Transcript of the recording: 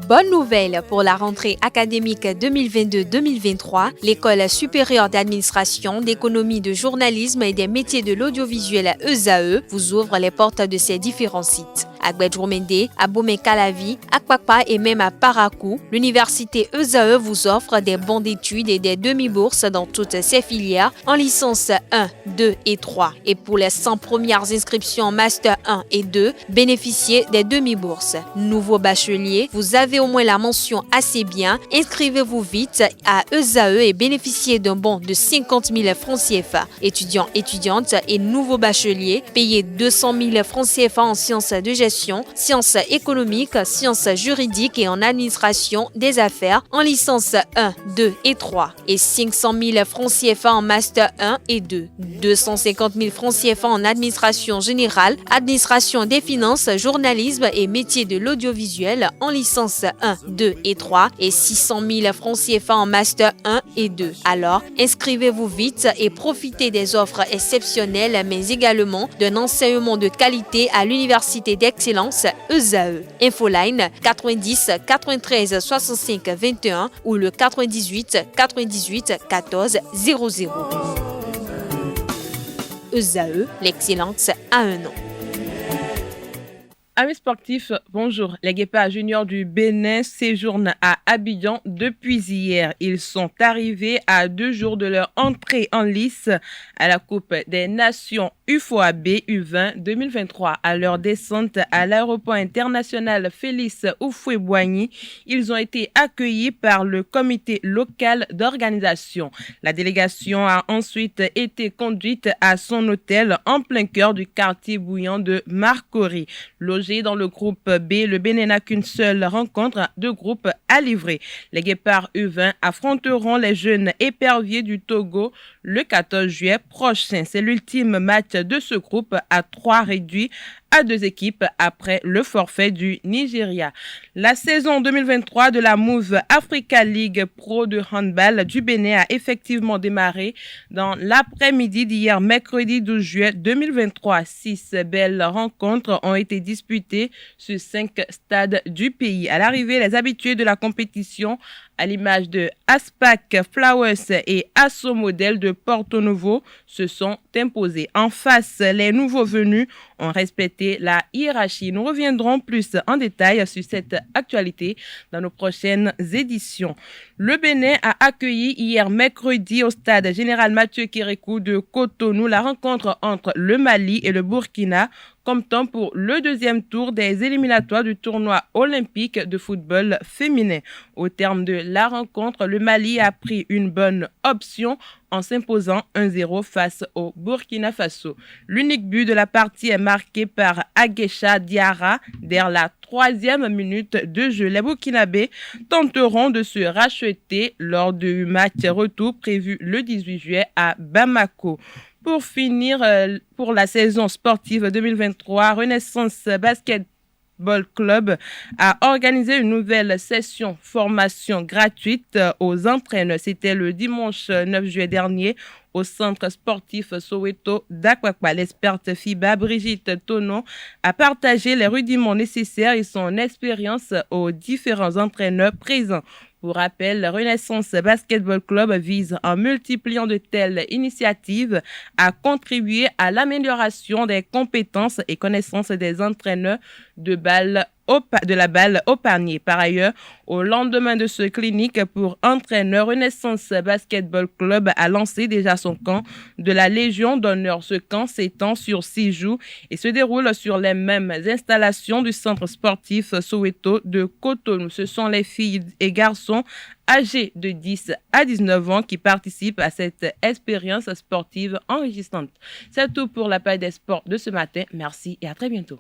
Bonne nouvelle pour la rentrée académique 2022-2023, l'École supérieure d'administration, d'économie, de journalisme et des métiers de l'audiovisuel ESAE vous ouvre les portes de ses différents sites. À Gbedjourmende, à Bomé-Calavi, à Kpakpa et même à Parakou, l'université ESAE vous offre des bons d'études et des demi-bourses dans toutes ses filières en licence 1, 2 et 3. Et pour les 100 premières inscriptions en master 1 et 2, bénéficiez des demi-bourses. Nouveau bachelier, vous avez au moins la mention assez bien, inscrivez-vous vite à ESAE et bénéficiez d'un bon de 50 000 francs CFA. Étudiants, étudiantes et nouveaux bacheliers, payez 200 000 francs CFA en sciences de gestion, sciences économiques, sciences juridiques et en administration des affaires en licence 1, 2 et 3 et 500 000 francs CFA en master 1 et 2, 250 000 francs CFA en administration générale, administration des finances, journalisme et métiers de l'audiovisuel en licence 1, 2 et 3 et 600 000 francs CFA en master 1 et 2. Alors, inscrivez-vous vite et profitez des offres exceptionnelles mais également d'un enseignement de qualité à l'université d'excellence ESAE. Infoline 90 93 65 21 ou le 98 98 14 00. ESAE, l'excellence à un nom. Amis sportifs, bonjour. Les Guépards juniors du Bénin séjournent à Abidjan depuis hier. Ils sont arrivés à 2 jours de leur entrée en lice à la Coupe des Nations UFOAB U20 2023. À leur descente à l'aéroport international Félix Houphouët-Boigny, ils ont été accueillis par le comité local d'organisation. La délégation a ensuite été conduite à son hôtel en plein cœur du quartier bouillant de Marcory. Logé dans le groupe B, le Bénin n'a qu'une seule rencontre de groupe à livrer. Les Guépards U20 affronteront les jeunes éperviers du Togo le 14 juillet prochain. C'est l'ultime match de ce groupe à 3 réduit à 2 équipes après le forfait du Nigeria. La saison 2023 de la Move Africa League Pro de handball du Bénin a effectivement démarré dans l'après-midi d'hier mercredi 12 juillet 2023. 6 belles rencontres ont été disputées sur 5 stades du pays. À l'arrivée, les habitués de la compétition, à l'image de Aspac, Flowers et Asso Model de Porto Novo, se sont imposés. En face, les nouveaux venus ont respecté la hiérarchie. Nous reviendrons plus en détail sur cette actualité dans nos prochaines éditions. Le Bénin a accueilli hier mercredi au stade Général Mathieu Kérékou de Cotonou la rencontre entre le Mali et le Burkina comme temps pour le deuxième tour des éliminatoires du tournoi olympique de football féminin. Au terme de la rencontre, le Mali a pris une bonne option en s'imposant 1-0 face au Burkina Faso. L'unique but de la partie est marqué par Aguesha Diarra dès la 3e minute de jeu. Les Burkinabés tenteront de se racheter lors du match retour prévu le 18 juillet à Bamako. Pour finir, pour la saison sportive 2023, Renaissance Basketball Club a organisé une nouvelle session formation gratuite aux entraîneurs. C'était le dimanche 9 juillet dernier au centre sportif Soweto d'Akwakwa. L'experte FIBA Brigitte Tonon a partagé les rudiments nécessaires et son expérience aux différents entraîneurs présents. Pour rappel, Renaissance Basketball Club vise, en multipliant de telles initiatives, à contribuer à l'amélioration des compétences et connaissances des entraîneurs de la balle au panier. Par ailleurs, au lendemain de ce clinique pour entraîneurs, Renaissance Basketball Club a lancé déjà son camp de la Légion d'honneur. Ce camp s'étend sur 6 jours et se déroule sur les mêmes installations du centre sportif Soweto de Cotonou. Ce sont les filles et garçons âgés de 10 à 19 ans qui participent à cette expérience sportive enrichissante. C'est tout pour la page des sports de ce matin. Merci et à très bientôt.